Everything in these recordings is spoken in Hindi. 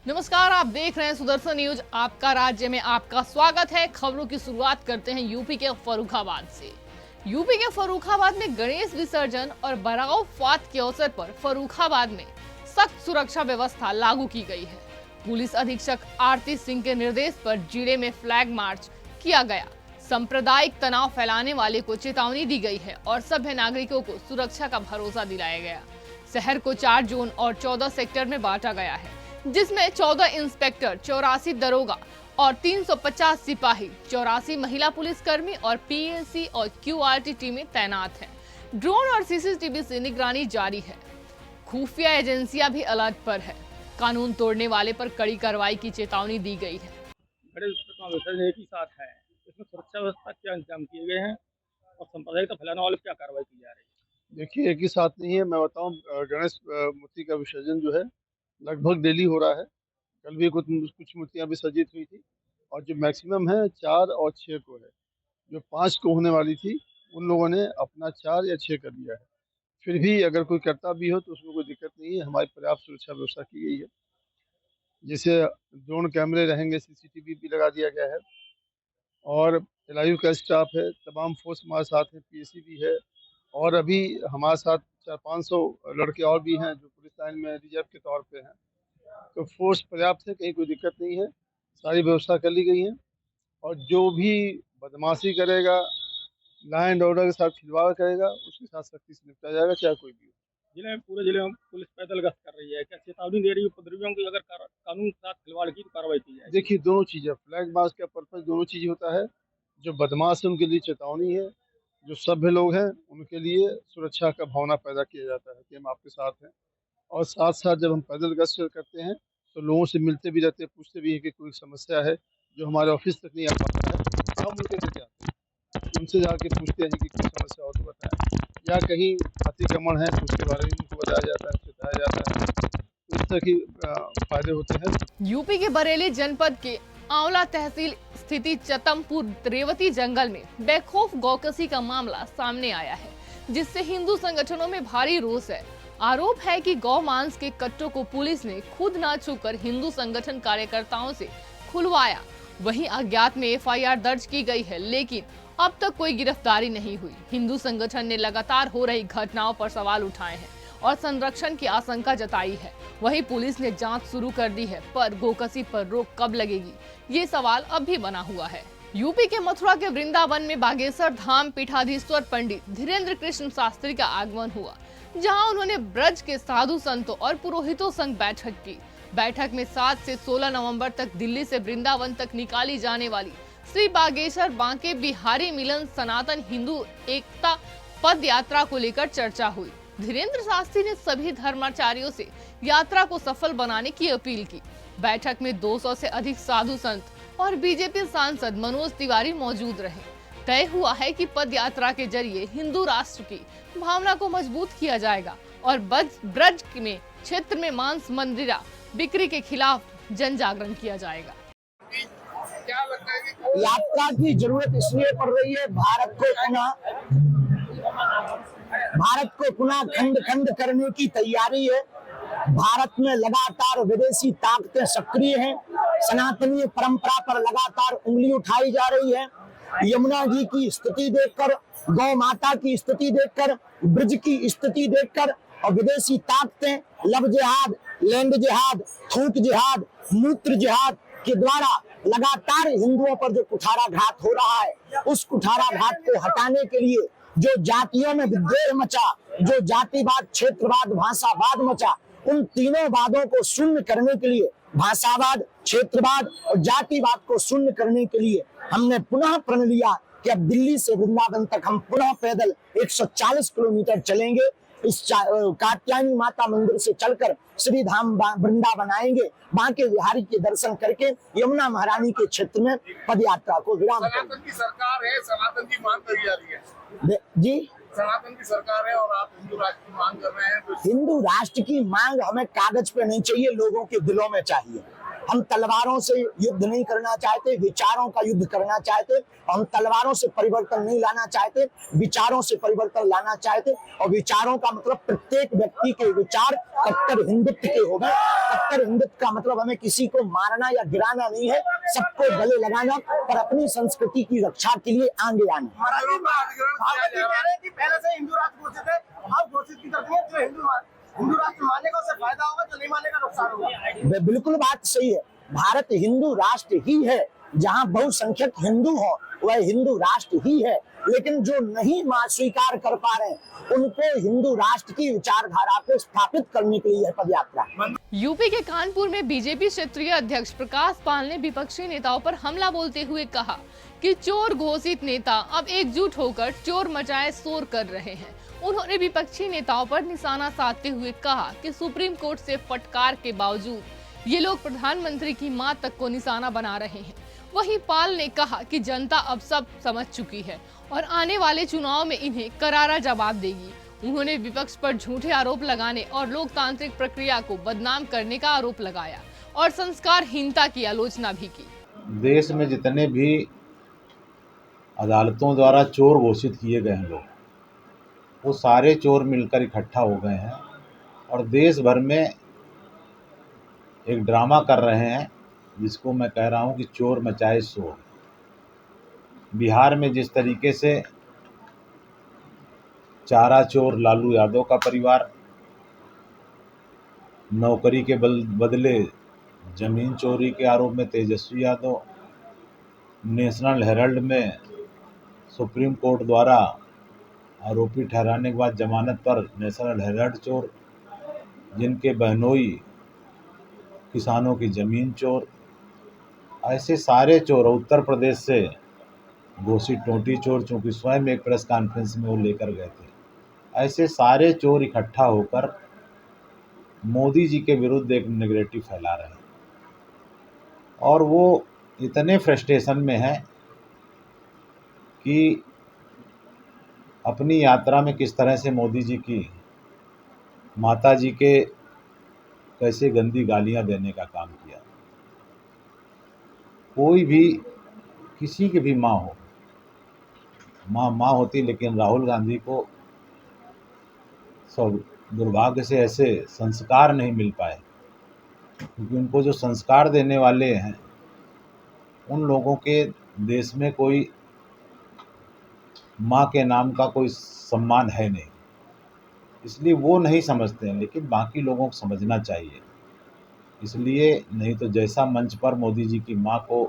नमस्कार, आप देख रहे हैं सुदर्शन न्यूज। आपका राज्य में आपका स्वागत है। खबरों की शुरुआत करते हैं यूपी के फर्रुखाबाद से। यूपी के फर्रुखाबाद में गणेश विसर्जन और बराव फात के अवसर पर फर्रुखाबाद में सख्त सुरक्षा व्यवस्था लागू की गई है। पुलिस अधीक्षक आरती सिंह के निर्देश पर जिले में फ्लैग मार्च किया गया। सांप्रदायिक तनाव फैलाने वाले को चेतावनी दी गई है और सभ्य नागरिकों को सुरक्षा का भरोसा दिलाया गया। शहर को 4 जोन और 14 सेक्टर में बांटा गया है, जिसमें 14 इंस्पेक्टर, 84 दरोगा और 350 सिपाही, 84 महिला पुलिसकर्मी और पीएसी और क्यूआरटी टीमें तैनात हैं। ड्रोन और सीसीटीवी से निगरानी जारी है। खुफिया एजेंसियां भी अलर्ट पर है। कानून तोड़ने वाले पर कड़ी कार्रवाई की चेतावनी दी गई है। एक ही साथ है, इसमें सुरक्षा व्यवस्था क्या इंतजाम किए गए हैं और सांप्रदायिकता फैलाने वाले क्या कार्रवाई की जा रही है? देखिए, एक ही साथ नहीं है। मैं बताऊं, गणेश मूर्ति का विसर्जन जो है लगभग डेली हो रहा है। कल भी कुछ मूर्तियां विसर्जित हुई थी और जो मैक्सिमम है 4 और 6 को है। जो 5 को होने वाली थी उन लोगों ने अपना 4 या 6 कर दिया है। फिर भी अगर कोई करता भी हो तो उसमें कोई दिक्कत नहीं है। हमारी पर्याप्त सुरक्षा व्यवस्था की गई है। जैसे ड्रोन कैमरे रहेंगे, सीसीटीवी भी लगा दिया गया है और एलआईयू का स्टाफ है, तमाम फोर्स हमारे साथ है, पीएसी भी है और अभी हमारे साथ 400-500 लड़के और भी हैं जो पुलिस लाइन में रिजर्व के तौर पे हैं। तो फोर्स पर्याप्त है, कहीं कोई दिक्कत नहीं है। सारी व्यवस्था कर ली गई है और जो भी बदमाशी करेगा, लॉ एंड ऑर्डर के साथ खिलवाड़ करेगा, उसके साथ सख्ती से निपटा जाएगा, चाहे कोई भी हो। पूरे जिले में पुलिस पैदल गश्त कर रही है, क्या चेतावनी दे रही है उपद्रवियों की? अगर कानून के साथ खिलवाड़ की तो कार्रवाई की जाए। देखिए, दोनों चीज़ें, फ्लैग मार्च का पर्पज दोनों चीज़ होता है। जो बदमाश है उनके लिए चेतावनी है, जो सभ्य लोग हैं उनके लिए सुरक्षा का भावना पैदा किया जाता है कि हम आपके साथ हैं। और साथ साथ जब हम पैदल गश्त करते हैं तो लोगों से मिलते भी रहते हैं, पूछते भी हैं कि कोई समस्या है जो हमारे ऑफिस तक नहीं आ पाता है, हम उनके घर जाते हैं, उनसे जाके पूछते हैं कि कोई समस्या हो तो बताएं, या कहीं अतिक्रमण है तो उसके बारे में उनको बताया जाता है, बताया जाता है। तो इस तरह की फायदे होते हैं। यूपी के बरेली जनपद के आंवला तहसील स्थिति चतमपुर रेवती जंगल में बेखौफ गौकसी का मामला सामने आया है, जिससे हिंदू संगठनों में भारी रोष है। आरोप है कि गौ मांस के कट्टों को पुलिस ने खुद न छूकर हिंदू संगठन कार्यकर्ताओं से खुलवाया। वहीं अज्ञात में एफआईआर दर्ज की गई है, लेकिन अब तक कोई गिरफ्तारी नहीं हुई। हिंदू संगठन ने लगातार हो रही घटनाओं पर सवाल उठाए हैं और संरक्षण की आशंका जताई है। वहीं पुलिस ने जांच शुरू कर दी है, पर गोकसी पर रोक कब लगेगी, ये सवाल अब भी बना हुआ है। यूपी के मथुरा के वृंदावन में बागेश्वर धाम पीठाधीश्वर पंडित धीरेन्द्र कृष्ण शास्त्री का आगमन हुआ, जहां उन्होंने ब्रज के साधु संतों और पुरोहितों संग बैठक की। बैठक में 7 से 16 नवंबर तक दिल्ली से वृंदावन तक निकाली जाने वाली श्री बागेश्वर बांके बिहारी मिलन सनातन हिंदू एकता पद यात्रा को लेकर चर्चा हुई। धीरेन्द्र शास्त्री ने सभी धर्माचार्यों से यात्रा को सफल बनाने की अपील की। बैठक में 200 से अधिक साधु संत और बीजेपी सांसद मनोज तिवारी मौजूद रहे। तय हुआ है कि पद यात्रा के जरिए हिंदू राष्ट्र की भावना को मजबूत किया जाएगा और ब्रज में क्षेत्र में मांस मंदिरा बिक्री के खिलाफ जन जागरण किया जाएगा। यात्रा की जरूरत इसलिए पड़ रही है, भारत को पुनः खंड खंड करने की तैयारी है। भारत में लगातार विदेशी ताकतें सक्रिय हैं। सनातनी परंपरा पर लगातार उंगली उठाई जा रही है। यमुना जी की स्थिति देखकर, गौ माता की स्थिति देखकर, ब्रज की स्थिति देखकर और विदेशी ताकतें लव जिहाद, लैंड जिहाद, थूक जिहाद, मूत्र जिहाद के द्वारा लगातार हिंदुओं पर जो कुठाराघात हो रहा है, उस कुठाराघात को हटाने के लिए जो जातियों में विद्वेष मचा, जो जातिवाद, क्षेत्रवाद, भाषावाद मचा, उन तीनों वादों को शून्य करने के लिए, भाषावाद, क्षेत्रवाद और जातिवाद को शून्य करने के लिए हमने पुनः प्रण लिया कि अब दिल्ली से वृंदावन तक हम पुनः पैदल 140 किलोमीटर चलेंगे। इस कात्यायनी माता मंदिर से चलकर श्री धाम वृंदावन आएंगे, बांके बिहारी के दर्शन करके यमुना महारानी के क्षेत्र में पद यात्रा को विराम करेंगे। सनातन की सरकार है, सनातन की मांग करी जा रही है जी। सनातन की सरकार है और आप हिंदू राष्ट्र की मांग कर रहे हैं। तो हिंदू राष्ट्र की मांग हमें कागज पे नहीं चाहिए, लोगों के दिलों में चाहिए। हम तलवारों से युद्ध नहीं करना चाहते, विचारों का युद्ध करना चाहते। हम तलवारों से परिवर्तन नहीं लाना चाहते, विचारों से परिवर्तन लाना चाहते। और विचारों का मतलब प्रत्येक व्यक्ति के विचार कट्टर हिंदुत्व के हो गए। कट्टर हिंदुत्व का मतलब हमें किसी को मारना या गिराना नहीं है, सबको गले लगाना और अपनी संस्कृति की रक्षा के लिए आगे आना। पहले से हिंदू राष्ट्र घोषित है, अब घोषित की तरफ है, जो हिंदू राष्ट्र मानेगा उससे फायदा होगा, जो नहीं मानेगा नुकसान होगा। बिल्कुल बात सही है। भारत हिंदू राष्ट्र ही है, जहां बहुसंख्यक हिंदू हो वह हिंदू राष्ट्र ही है। लेकिन जो नहीं स्वीकार कर पा रहे हैं उनको हिंदू राष्ट्र की विचारधारा को स्थापित करने के लिए पद यात्रा। यूपी के कानपुर में बीजेपी क्षेत्रीय अध्यक्ष प्रकाश पाल ने विपक्षी नेताओं पर हमला बोलते हुए कहा कि चोर घोषित नेता अब एकजुट होकर चोर मचाए शोर कर रहे हैं। उन्होंने विपक्षी नेताओं पर निशाना साधते हुए कहा कि सुप्रीम कोर्ट से फटकार के बावजूद ये लोग प्रधानमंत्री की मां तक को निशाना बना रहे हैं। वहीं पाल ने कहा कि जनता अब सब समझ चुकी है और आने वाले चुनाव में इन्हें करारा जवाब देगी। उन्होंने विपक्ष पर झूठे आरोप लगाने और लोकतांत्रिक प्रक्रिया को बदनाम करने का आरोप लगाया और संस्कारहीनता की आलोचना भी की। देश में जितने भी अदालतों द्वारा चोर घोषित किए गए हैं लोग, वो सारे चोर मिलकर इकट्ठा हो गए हैं और देश भर में एक ड्रामा कर रहे हैं जिसको मैं कह रहा हूँ कि चोर मचाए शोर। बिहार में जिस तरीके से चारा चोर लालू यादव का परिवार, नौकरी के बदले जमीन चोरी के आरोप में तेजस्वी यादव, नेशनल हेराल्ड में सुप्रीम कोर्ट द्वारा आरोपी ठहराने के बाद जमानत पर नेशनल हेराल्ड चोर, जिनके बहनोई किसानों की ज़मीन चोर, ऐसे सारे चोर, उत्तर प्रदेश से घोषित टोटी चोर, चूँकि स्वयं एक प्रेस कॉन्फ्रेंस में वो लेकर गए थे, ऐसे सारे चोर इकट्ठा होकर मोदी जी के विरुद्ध एक नेगेटिव फैला रहे हैं। और वो इतने फ्रस्ट्रेशन में हैं कि अपनी यात्रा में किस तरह से मोदी जी की माता जी के कैसे गंदी गालियां देने का काम किया। कोई भी, किसी की भी माँ हो, माँ होती, लेकिन राहुल गांधी को सब दुर्भाग्य से ऐसे संस्कार नहीं मिल पाए, क्योंकि उनको जो संस्कार देने वाले हैं उन लोगों के देश में कोई माँ के नाम का कोई सम्मान है नहीं, इसलिए वो नहीं समझते हैं। लेकिन बाकी लोगों को समझना चाहिए, इसलिए नहीं तो जैसा मंच पर मोदी जी की माँ को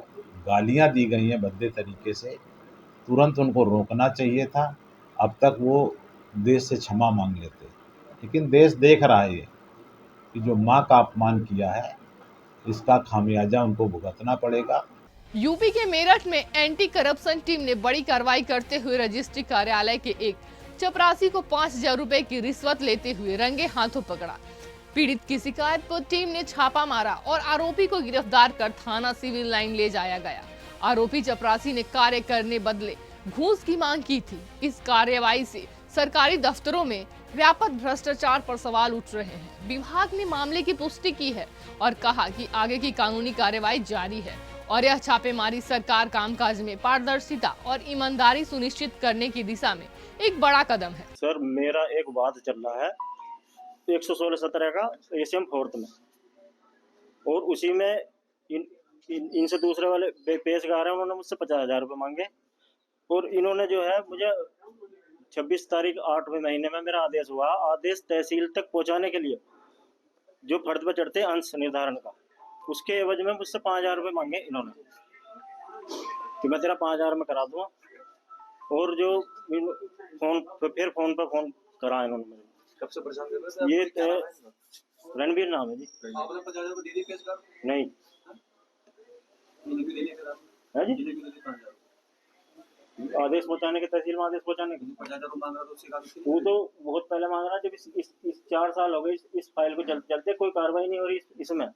गालियाँ दी गई हैं भद्दे तरीके से, तुरंत उनको रोकना चाहिए था। अब तक वो देश से क्षमा मांग लेते, लेकिन देश देख रहा है कि जो माँ का अपमान किया है इसका खामियाजा उनको भुगतना पड़ेगा। यूपी के मेरठ में एंटी करप्शन टीम ने बड़ी कार्रवाई करते हुए रजिस्ट्री कार्यालय के एक चपरासी को 5,000 रुपए की रिश्वत लेते हुए रंगे हाथों पकड़ा। पीड़ित की शिकायत पर टीम ने छापा मारा और आरोपी को गिरफ्तार कर थाना सिविल लाइन ले जाया गया। आरोपी चपरासी ने कार्य करने बदले घूस की मांग की थी। इस कार्रवाई से सरकारी दफ्तरों में व्यापक भ्रष्टाचार पर सवाल उठ रहे हैं। विभाग ने मामले की पुष्टि की है और कहा कि आगे की कानूनी कार्रवाई जारी है और यह छापेमारी सरकार कामकाज में पारदर्शिता और ईमानदारी सुनिश्चित करने की दिशा में एक बड़ा कदम है। सर, मेरा एक वाद चल रहा है 116-17 का एशियम फोर्थ में, और उसी में इनसे दूसरे वाले पेशकार हैं, उन्होंने मुझसे 50,000 रुपये मांगे और इन्होंने जो है मुझे 26 तारीख 8वें महीने में मेरा आदेश हुआ, आदेश तहसील तक पहुंचाने के लिए जो फर्द पर चढ़ते अंश निर्धारण का, उसके एवज में मुझसे 5,000 रुपये मांगे इन्होंने कि मैं तेरा 5,000 में करा दूंगा। और जो फोन पर फोन करा इन्होंने मुझे। कब से परेशान कर रहे हैं? ये रणबीर नाम है जी। आपने 50,000 रुपये दे दिए केस कर? नहीं जी, आदेश पहुंचाने के, तहसील में आदेश पहुंचाने के 50,000 रुपये मांग रहा था उससे कहा वो तो बहुत पहले मांग रहा। जब इस 4 साल हो गए इस फाइल को चलते कोई कार्रवाई नहीं हो रही इसमें,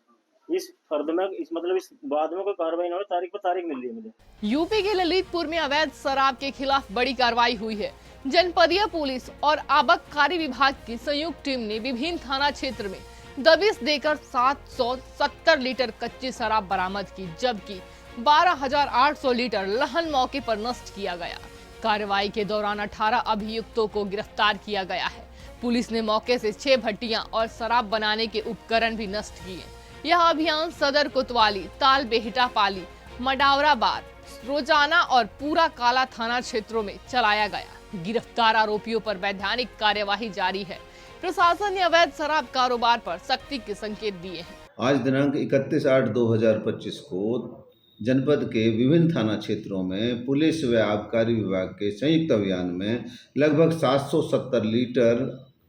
इस फर्द में, इस मतलब इस बाद में कोई कार्रवाई नहीं हो रही, तारीख पर तारीख मिल रही है मुझे। यूपी के ललितपुर में अवैध शराब के खिलाफ बड़ी कार्रवाई हुई है। जनपदीय पुलिस और आबकारी विभाग की संयुक्त टीम ने विभिन्न थाना क्षेत्र में दबिश देकर 770 लीटर कच्ची शराब बरामद की, जबकि 12,800 लीटर लहन मौके पर नष्ट किया गया। कार्रवाई के दौरान 18 अभियुक्तों को गिरफ्तार किया गया है। पुलिस ने मौके से 6 भट्टियां और शराब बनाने के उपकरण भी नष्ट किए। यह अभियान सदर कोतवाली, ताल बेहटा पाली, मडावरा बार, रोजाना और पूरा काला थाना क्षेत्रों में चलाया गया। गिरफ्तार आरोपियों पर वैधानिक कार्यवाही जारी है। प्रशासन ने अवैध शराब कारोबार पर सख्ती के संकेत दिए हैं। आज दिनांक 31/8/2025 को जनपद के विभिन्न थाना क्षेत्रों में पुलिस व आबकारी विभाग के संयुक्त अभियान में लगभग 770 लीटर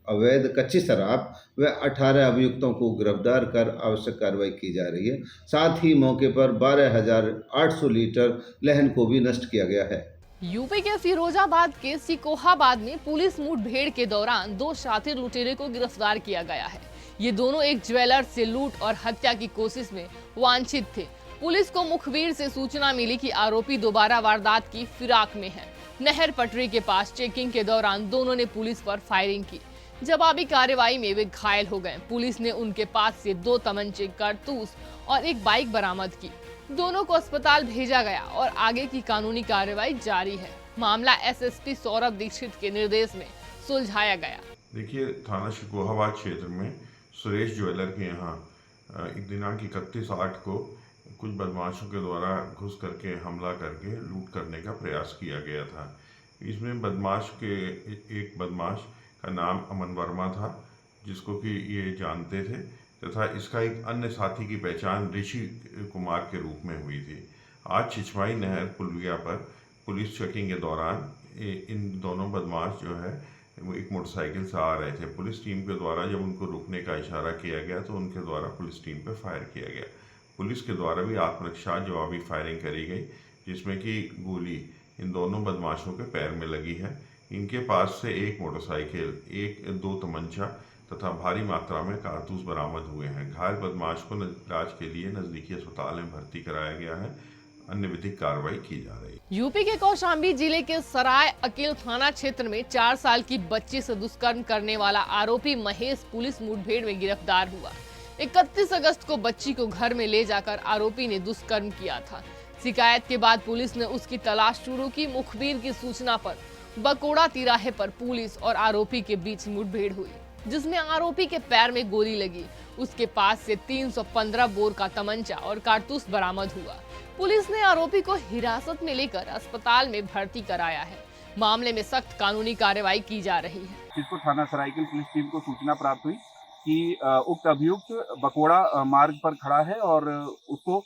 अवैध कच्ची शराब व 18 अभियुक्तों को गिरफ्तार कर आवश्यक कार्रवाई की जा रही है। साथ ही मौके पर 12,800 लीटर लहन को भी नष्ट किया गया है। यूपी के फिरोजाबाद के सिकोहाबाद में पुलिस मुठभेड़ के दौरान 2 शातिर लुटेरे को गिरफ्तार किया गया है। ये दोनों एक ज्वेलर से लूट और हत्या की कोशिश में वांछित थे। पुलिस को मुखबिर से सूचना मिली कि आरोपी दोबारा वारदात की फिराक में है। नहर पटरी के पास चेकिंग के दौरान दोनों ने पुलिस पर फायरिंग की। जवाबी कार्रवाई में वे घायल हो गए। पुलिस ने उनके पास से 2 तमंचे, कारतूस और एक बाइक बरामद की। दोनों को अस्पताल भेजा गया और आगे की कानूनी कार्रवाई जारी है। मामला एसएसपी सौरभ दीक्षित के निर्देश में सुलझाया गया। देखिए, थाना शिकोहाबाद क्षेत्र में सुरेश ज्वेलर के यहाँ दिनांक 31/8 को कुछ बदमाशों के द्वारा घुस करके हमला करके लूट करने का प्रयास किया गया था। इसमें एक बदमाश का नाम अमन वर्मा था, जिसको कि ये जानते थे, तथा इसका एक अन्य साथी की पहचान ऋषि कुमार के रूप में हुई थी। आज छिछमाई नहर पुलिया पर पुलिस चेकिंग के दौरान इन दोनों बदमाश जो है वो एक मोटरसाइकिल से आ रहे थे। पुलिस टीम के द्वारा जब उनको रुकने का इशारा किया गया तो उनके द्वारा पुलिस टीम पर फायर किया गया। पुलिस के द्वारा भी आत्मरक्षा जवाबी फायरिंग करी गई, जिसमें कि गोली इन दोनों बदमाशों के पैर में लगी है। इनके पास से एक मोटरसाइकिल, 2 तमंचा तथा भारी मात्रा में कारतूस बरामद हुए हैं। घायल बदमाश को इलाज के लिए नजदीकी अस्पताल में भर्ती कराया गया है। अन्य विधिक कार्रवाई की जा रही है। यूपी के कौशाम्बी जिले के सराय अकील थाना क्षेत्र में 4 साल की बच्ची से दुष्कर्म करने वाला आरोपी महेश पुलिस मुठभेड़ में गिरफ्तार हुआ। 31 अगस्त को बच्ची को घर में ले जाकर आरोपी ने दुष्कर्म किया था। शिकायत के बाद पुलिस ने उसकी तलाश शुरू की। मुखबिर की सूचना पर बकोड़ा तिराहे पर पुलिस और आरोपी के बीच मुठभेड़ हुई, जिसमें आरोपी के पैर में गोली लगी। उसके पास से 315 बोर का तमंचा और कारतूस बरामद हुआ। पुलिस ने आरोपी को हिरासत में लेकर अस्पताल में भर्ती कराया है। मामले में सख्त कानूनी कार्रवाई की जा रही है। जिसको थाना सरायकिल पुलिस टीम को सूचना प्राप्त हुई कि उक्त अभियुक्त बकोड़ा मार्ग पर खड़ा है और उसको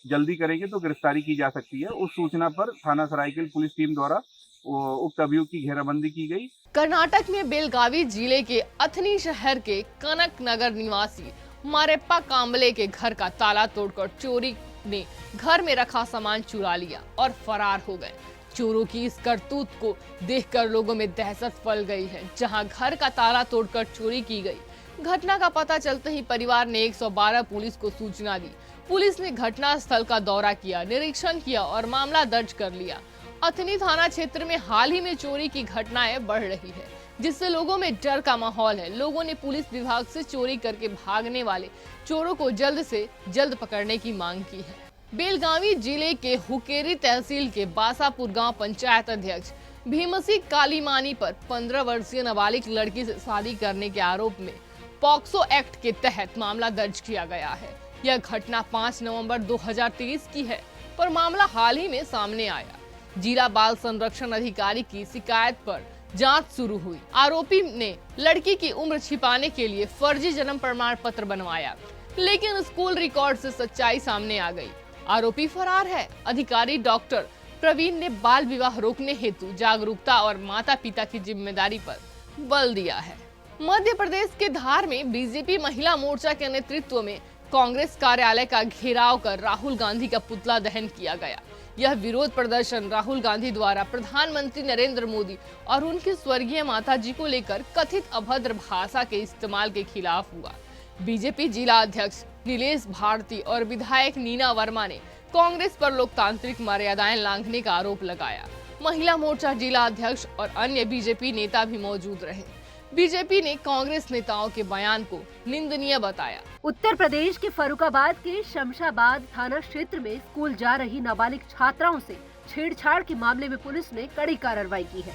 जल्दी करेंगे तो गिरफ्तारी की जा सकती है। उस सूचना पर थाना सरायकिल पुलिस टीम द्वारा उक्त अभियुक्त की घेराबंदी की गई। कर्नाटक में बेलगावी जिले के अथनी शहर के कनक नगर निवासी मारेप्पा कांबले के घर का ताला तोड़कर चोरी ने घर में रखा सामान चुरा लिया और फरार हो गए। चोरों की इस करतूत को देखकर लोगों में दहशत फैल गई है। जहां घर का ताला तोड़कर चोरी की गई, घटना का पता चलते ही परिवार ने 112 पुलिस को सूचना दी। पुलिस ने घटना स्थल का दौरा किया, निरीक्षण किया और मामला दर्ज कर लिया। अथनी थाना क्षेत्र में हाल ही में चोरी की घटनाएं बढ़ रही है, जिससे लोगों में डर का माहौल है। लोगों ने पुलिस विभाग से चोरी करके भागने वाले चोरों को जल्द से जल्द पकड़ने की मांग की है। बेलगावी जिले के हुकेरी तहसील के बासापुर गांव पंचायत अध्यक्ष भीमसी कालीमानी पर 15 वर्षीय नाबालिग लड़की से शादी करने के आरोप में पॉक्सो एक्ट के तहत मामला दर्ज किया गया है। यह घटना 5 नवंबर 2023 की है, पर मामला हाल ही में सामने आया। जिला बाल संरक्षण अधिकारी की शिकायत पर जांच शुरू हुई। आरोपी ने लड़की की उम्र छिपाने के लिए फर्जी जन्म प्रमाण पत्र बनवाया, लेकिन स्कूल रिकॉर्ड से सच्चाई सामने आ गई। आरोपी फरार है। अधिकारी डॉक्टर प्रवीण ने बाल विवाह रोकने हेतु जागरूकता और माता पिता की जिम्मेदारी पर बल दिया है। मध्य प्रदेश के धार में बीजेपी महिला मोर्चा के नेतृत्व में कांग्रेस कार्यालय का घेराव कर राहुल गांधी का पुतला दहन किया गया। यह विरोध प्रदर्शन राहुल गांधी द्वारा प्रधानमंत्री नरेंद्र मोदी और उनकी स्वर्गीय माताजी को लेकर कथित अभद्र भाषा के इस्तेमाल के खिलाफ हुआ। बीजेपी जिला अध्यक्ष नीलेश भारती और विधायक नीना वर्मा ने कांग्रेस पर लोकतांत्रिक मर्यादाएं लांघने का आरोप लगाया। महिला मोर्चा जिला अध्यक्ष और अन्य बीजेपी नेता भी मौजूद रहे। बीजेपी ने कांग्रेस नेताओं के बयान को निंदनीय बताया। उत्तर प्रदेश के फर्रुखाबाद के शमशाबाद थाना क्षेत्र में स्कूल जा रही नाबालिग छात्राओं से छेड़छाड़ के मामले में पुलिस ने कड़ी कार्रवाई की है।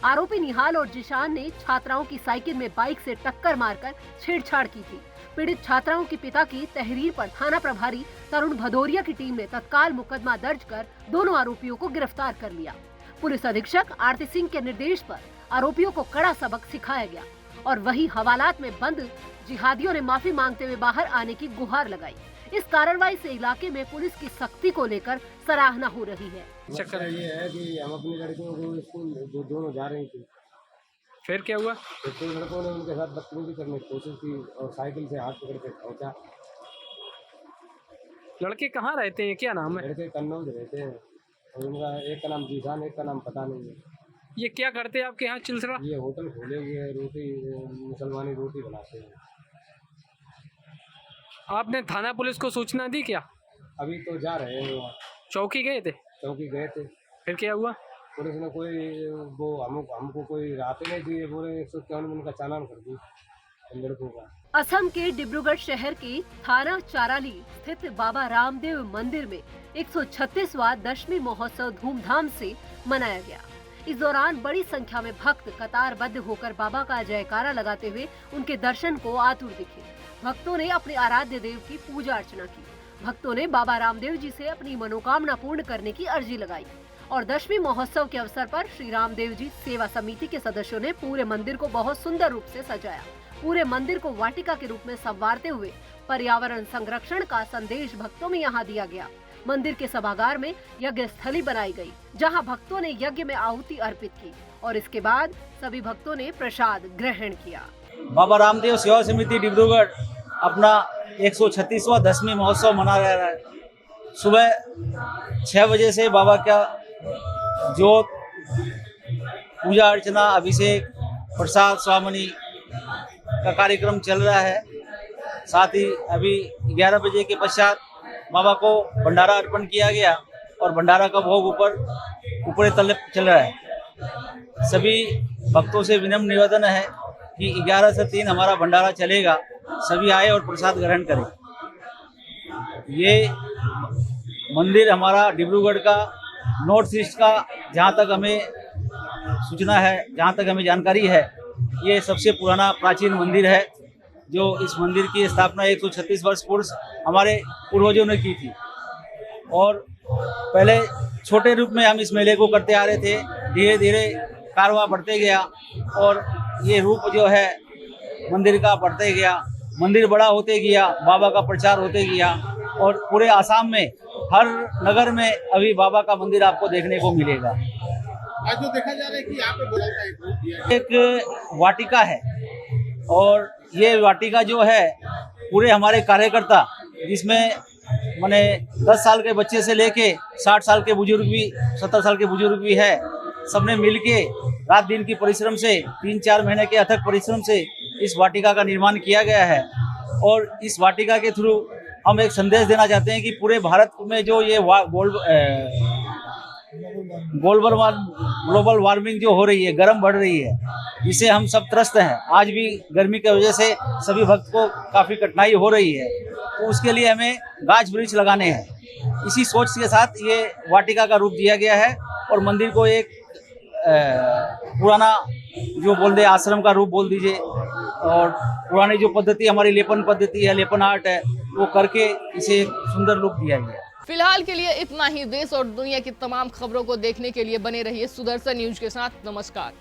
आरोपी निहाल और जिशान ने छात्राओं की साइकिल में बाइक से टक्कर मारकर छेड़छाड़ की थी। पीड़ित छात्राओं के पिता की तहरीर पर थाना प्रभारी तरुण भदौरिया की टीम ने तत्काल मुकदमा दर्ज कर दोनों आरोपियों को गिरफ्तार कर लिया। पुलिस अधीक्षक आरती सिंह के निर्देश पर आरोपियों को कड़ा सबक सिखाया गया और वही हवालात में बंद जिहादियों ने माफी मांगते हुए बाहर आने की गुहार लगाई। इस कार्रवाई से इलाके में पुलिस की सख्ती को लेकर सराहना हो रही है। चक्कर ये है कि हम अपनी लड़कियों को स्कूल दोनों जा रही थी, फिर क्या हुआ? तो लड़कों ने उनके साथ बदतमीजी करने की कोशिश की और साइकिल से हाथ पकड़ के पहुंचा। लड़के कहाँ रहते हैं, क्या नाम है? लड़के कन्नौज रहते हैं और उनका एक का नाम जीशान, एक का नाम पता नहीं है। ये क्या करते हैं आपके यहाँ चिलसरा? ये होटल खोले हुए हैं, रोटी मुसलमानी रोटी बनाते हैं। आपने थाना पुलिस को सूचना दी क्या? अभी तो जा रहे हैं वहाँ। चौकी गए थे? चौकी गए थे। फिर क्या हुआ? पुलिस ने कोई वो हमको कोई रात नहीं दी, बोले 151 का चालान कर दी लड़कों का। असम के डिब्रूगढ़ शहर के थाना चाराली स्थित बाबा रामदेव मंदिर में 136वां दशमी महोत्सव धूमधाम से मनाया गया। इस दौरान बड़ी संख्या में भक्त कतारबद्ध होकर बाबा का जयकारा लगाते हुए उनके दर्शन को आतुर दिखे। भक्तों ने अपने आराध्य देव की पूजा अर्चना की। भक्तों ने बाबा रामदेव जी से अपनी मनोकामना पूर्ण करने की अर्जी लगाई और दशमी महोत्सव के अवसर पर श्री रामदेव जी सेवा समिति के सदस्यों ने पूरे मंदिर को बहुत सुंदर रूप से सजाया। पूरे मंदिर को वाटिका के रूप में संवारते हुए पर्यावरण संरक्षण का संदेश भक्तों में यहाँ दिया गया। मंदिर के सभागार में यज्ञ स्थली बनाई गई, जहां भक्तों ने यज्ञ में आहुति अर्पित की और इसके बाद सभी भक्तों ने प्रसाद ग्रहण किया। बाबा रामदेव सेवा समिति डिब्रूगढ़ अपना 136वां दशमी महोत्सव मना रहा है। सुबह 6 बजे से बाबा का जोत, पूजा अर्चना, अभिषेक, प्रसाद स्वामनी का कार्यक्रम चल रहा है। साथ ही अभी 11 बजे के पश्चात बाबा को भंडारा अर्पण किया गया और भंडारा का भोग ऊपर तले चल रहा है। सभी भक्तों से विनम्र निवेदन है कि 11 से 3 हमारा भंडारा चलेगा, सभी आए और प्रसाद ग्रहण करें। ये मंदिर हमारा डिब्रूगढ़ का नॉर्थ ईस्ट का, जहाँ तक हमें सूचना है, जहाँ तक हमें जानकारी है, ये सबसे पुराना प्राचीन मंदिर है। जो इस मंदिर की स्थापना 136 वर्ष पूर्व हमारे पूर्वजों ने की थी और पहले छोटे रूप में हम इस मेले को करते आ रहे थे। धीरे धीरे कारवां बढ़ते गया और ये रूप जो है मंदिर का बढ़ते गया, मंदिर बड़ा होते गया, बाबा का प्रचार होते गया और पूरे आसाम में हर नगर में अभी बाबा का मंदिर आपको देखने को मिलेगा। आज जो देखा जा रहा है कि यहाँ पे बोला था एक वाटिका है और ये वाटिका जो है पूरे हमारे कार्यकर्ता, जिसमें माने 10 साल के बच्चे से लेके 60 साल के बुजुर्ग भी, 70 साल के बुजुर्ग भी है, सबने मिलके रात दिन की परिश्रम से 3-4 महीने के अथक परिश्रम से इस वाटिका का निर्माण किया गया है। और इस वाटिका के थ्रू हम एक संदेश देना चाहते हैं कि पूरे भारत में जो ये ग्लोबल वार्मिंग जो हो रही है, गर्म बढ़ रही है, इससे हम सब त्रस्त हैं। आज भी गर्मी की वजह से सभी भक्त को काफ़ी कठिनाई हो रही है, तो उसके लिए हमें गाछ वृक्ष लगाने हैं। इसी सोच के साथ ये वाटिका का रूप दिया गया है और मंदिर को एक पुराना जो बोल दे आश्रम का रूप बोल दीजिए और पुरानी जो पद्धति हमारी लेपन पद्धति है, लेपन आर्ट है, वो करके इसे एक सुंदर रूप दिया गया। फिलहाल के लिए इतना ही। देश और दुनिया की तमाम खबरों को देखने के लिए बने रहिए सुदर्शन न्यूज के साथ। नमस्कार।